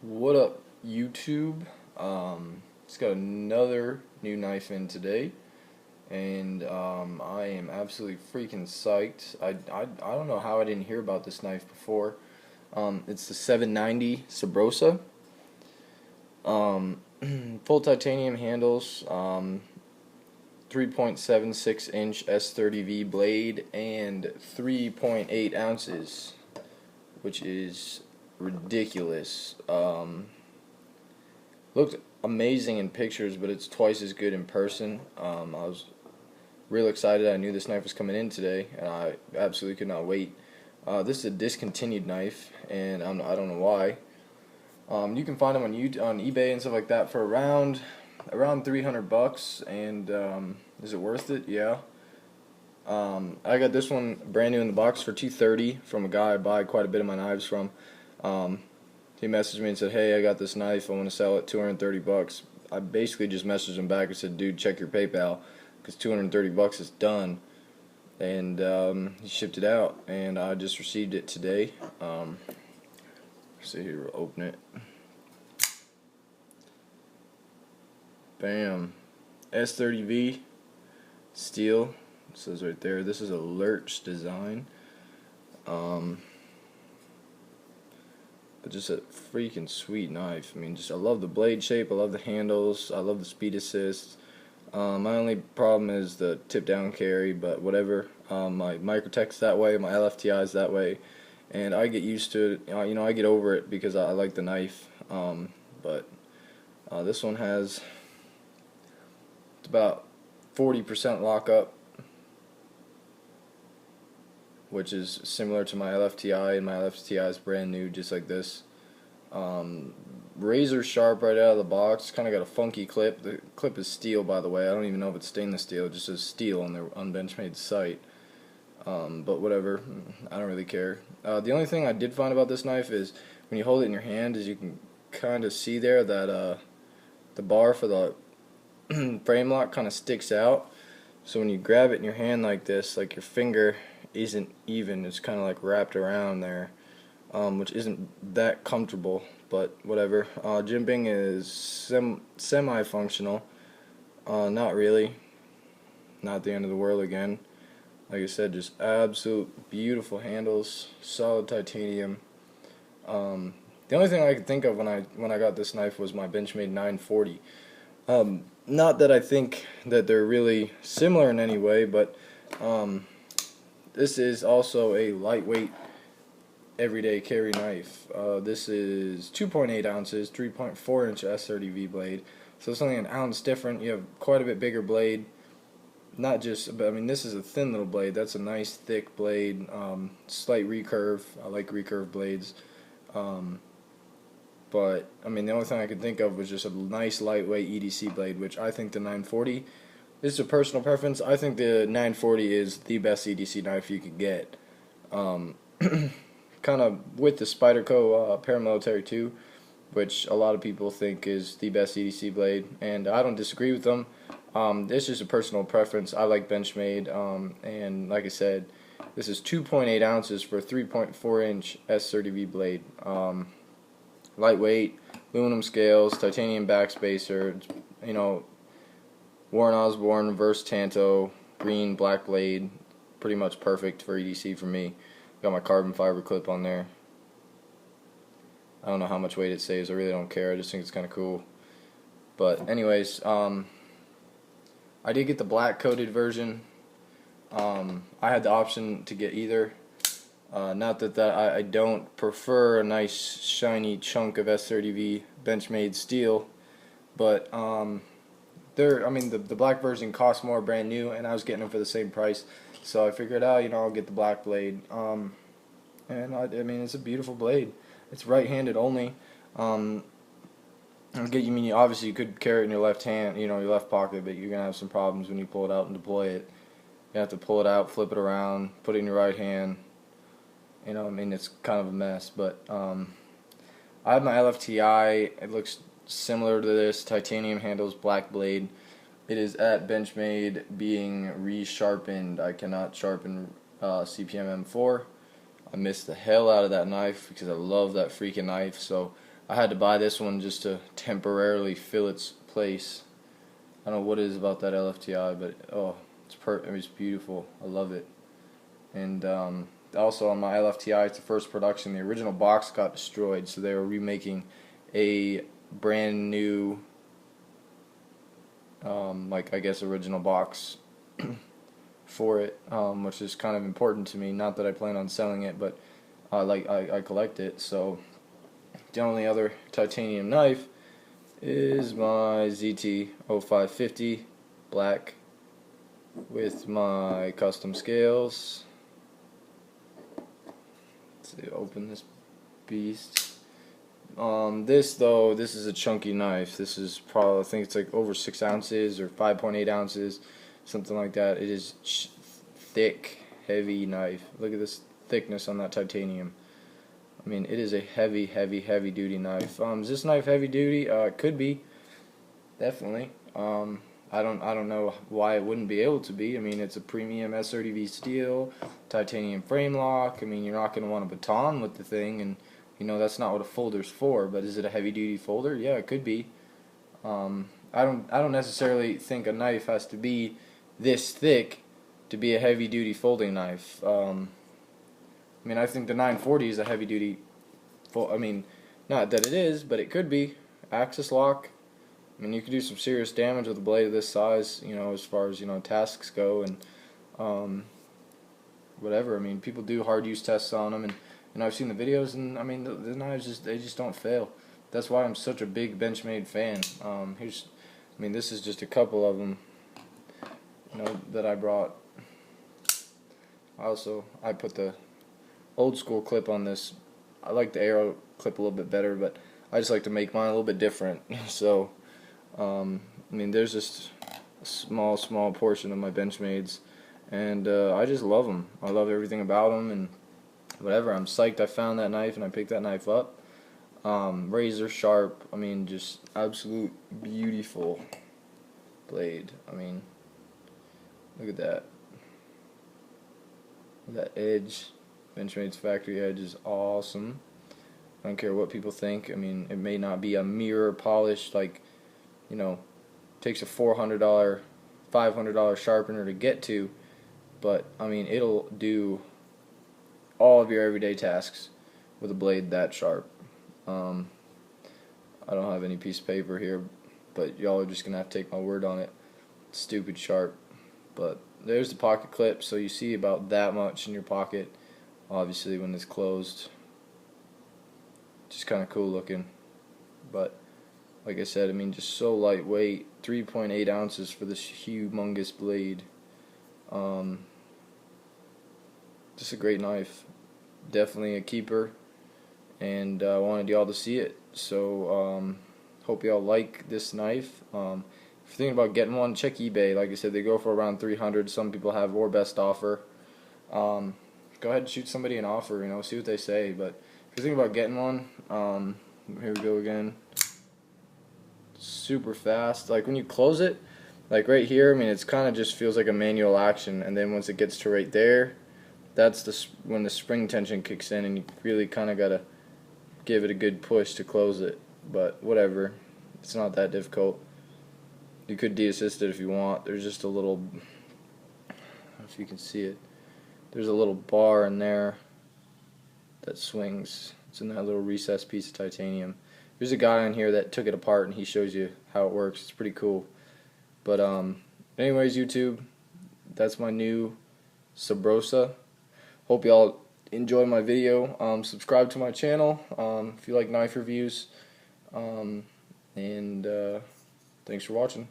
What up, YouTube? It's got another new knife in today, and I am absolutely freaking psyched. I don't know how I didn't hear about this knife before. It's the 790 subrosa. Um, Full titanium handles, 3.76-inch S30V blade, and 3.8 ounces, which is ridiculous. Looked amazing in pictures, but it's twice as good in person. I was real excited. I knew this knife was coming in today, and I absolutely could not wait. This is a discontinued knife, and I don't know why. You can find them on eBay and stuff like that for around $300. And is it worth it? Yeah. I got this one brand new in the box for $230 from a guy I buy quite a bit of my knives from. He messaged me and said, "Hey, I got this knife. I want to sell it $230." I basically just messaged him back and said, "Dude, check your PayPal, because $230 is done." And he shipped it out, and I just received it today. So here, we'll open it. Bam. S30V steel. It says right there. This is a lerch design. But just a freaking sweet knife. I mean, I love the blade shape. I love the handles. I love the speed assist. My only problem is the tip down carry, but whatever. My Microtech's that way. My LFTI's that way, and I get used to it. I get over it because I like the knife. But this one has about 40% lockup, which is similar to my LFTI, and my LFTI is brand new, just like this. Razor sharp right out of the box. Kind of got a funky clip. The clip is steel, by the way. I don't even know if it's stainless steel. It just says steel on Benchmade's site. But whatever. I don't really care. The only thing I did find about this knife is when you hold it in your hand, is you can kind of see there that the bar for the frame lock kind of sticks out. So when you grab it in your hand like this, like your finger isn't even, it's kind of like wrapped around there, which isn't that comfortable, but whatever. Jimping is semi-functional, not really, not the end of the world again. Like I said, just absolute beautiful handles, solid titanium. The only thing I could think of when I got this knife was my Benchmade 940. Not that I think that they're really similar in any way, but this is also a lightweight, everyday carry knife. This is 2.8 ounces, 3.4-inch S30V blade, so it's only an ounce different. You have quite a bit bigger blade. Not just, but I mean, this is a thin little blade. That's a nice thick blade. Slight recurve. I like recurve blades. But I mean, the only thing I could think of was just a nice lightweight EDC blade, which I think the 940. This is a personal preference. I think the 940 is the best EDC knife you could get. Kind of with the Spyderco Paramilitary 2, which a lot of people think is the best EDC blade, and I don't disagree with them. It's just a personal preference. I like Benchmade, and like I said, this is 2.8 ounces for a 3.4-inch S30V blade. Lightweight, aluminum scales, titanium backspacer. Warren Osborne, reverse tanto, green, black blade. Pretty much perfect for EDC for me. Got my carbon fiber clip on there. I don't know how much weight it saves. I really don't care. I just think it's kind of cool. But anyways, I did get the black coated version. I had the option to get either. Not that I don't prefer a nice shiny chunk of S30V Benchmade steel, but the black version costs more brand new, and I was getting them for the same price, so I figured out, I'll get the black blade. And I mean, it's a beautiful blade. It's right-handed only. Obviously you could carry it in your left hand, your left pocket, but you're gonna have some problems when you pull it out and deploy it. You have to pull it out, flip it around, put it in your right hand. It's kind of a mess. But I have my LFTI. It looks similar to this. Titanium handles, black blade. It is at Benchmade being resharpened. I cannot sharpen CPM M4. I miss the hell out of that knife because I love that freaking knife. So I had to buy this one just to temporarily fill its place. I don't know what it is about that LFTI, but oh, it's beautiful. I love it. And also on my LFTI, it's the first production. The original box got destroyed, so they were remaking a brand new, like I guess original box for it, which is kind of important to me. Not that I plan on selling it, but I collect it. So the only other titanium knife is my ZT 0550 black with my custom scales. Let's see, open this beast. This is a chunky knife. This is probably, I think it's like over 6 ounces or 5.8 ounces, something like that. It is thick, heavy knife. Look at this thickness on that titanium. I mean, it is a heavy, heavy, heavy duty knife. Is this knife heavy duty? It could be, definitely. I don't know why it wouldn't be able to be. I mean, it's a premium S30V steel, titanium frame lock. I mean, you're not going to want a baton with the thing, and you know that's not what a folder's for. But is it a heavy duty folder? Yeah, it could be. I don't necessarily think a knife has to be this thick to be a heavy duty folding knife. I mean, I think the 940 is a heavy duty. I mean, not that it is, but it could be. Axis lock. I mean, you could do some serious damage with a blade of this size, you know, as far as, you know, tasks go, and whatever. I mean, people do hard use tests on them, and I've seen the videos, and I mean, the knives they just don't fail. That's why I'm such a big Benchmade fan. I mean, this is just a couple of them, you know, that I brought. I put the old school clip on this. I like the arrow clip a little bit better, but I just like to make mine a little bit different. So, I mean, there's just a small portion of my Benchmades, and I just love them. I love everything about them, and whatever. I'm psyched I found that knife and I picked that knife up. Razor sharp. I mean, just absolute beautiful blade. I mean, look at that. That edge. Benchmade's factory edge is awesome. I don't care what people think. I mean, it may not be a mirror polish, like, you know, takes a $400, $500 sharpener to get to, but I mean, it'll do all of your everyday tasks with a blade that sharp. I don't have any piece of paper here, but y'all are just gonna have to take my word on it. It's stupid sharp. But there's the pocket clip, so you see about that much in your pocket. Obviously, when it's closed, just kind of cool looking. But like I said, I mean, just so lightweight. 3.8 ounces for this humongous blade. Just a great knife. Definitely a keeper. And I wanted y'all to see it. So hope y'all like this knife. If you're thinking about getting one, check eBay. Like I said, they go for around $300. Some people have or best offer. Go ahead and shoot somebody an offer, you know, see what they say. But if you're thinking about getting one, here we go again. Super fast. Like when you close it, like right here, I mean, it's kind of just feels like a manual action, and then once it gets to right there, that's when the spring tension kicks in, and you really kind of gotta give it a good push to close it. But whatever, it's not that difficult. You could de-assist it if you want. There's just a little, I don't know if you can see it. There's a little bar in there that swings. It's in that little recessed piece of titanium. There's a guy in here that took it apart and he shows you how it works. It's pretty cool. But anyways, YouTube, that's my new subrosa. Hope y'all enjoy my video. Subscribe to my channel if you like knife reviews. And thanks for watching.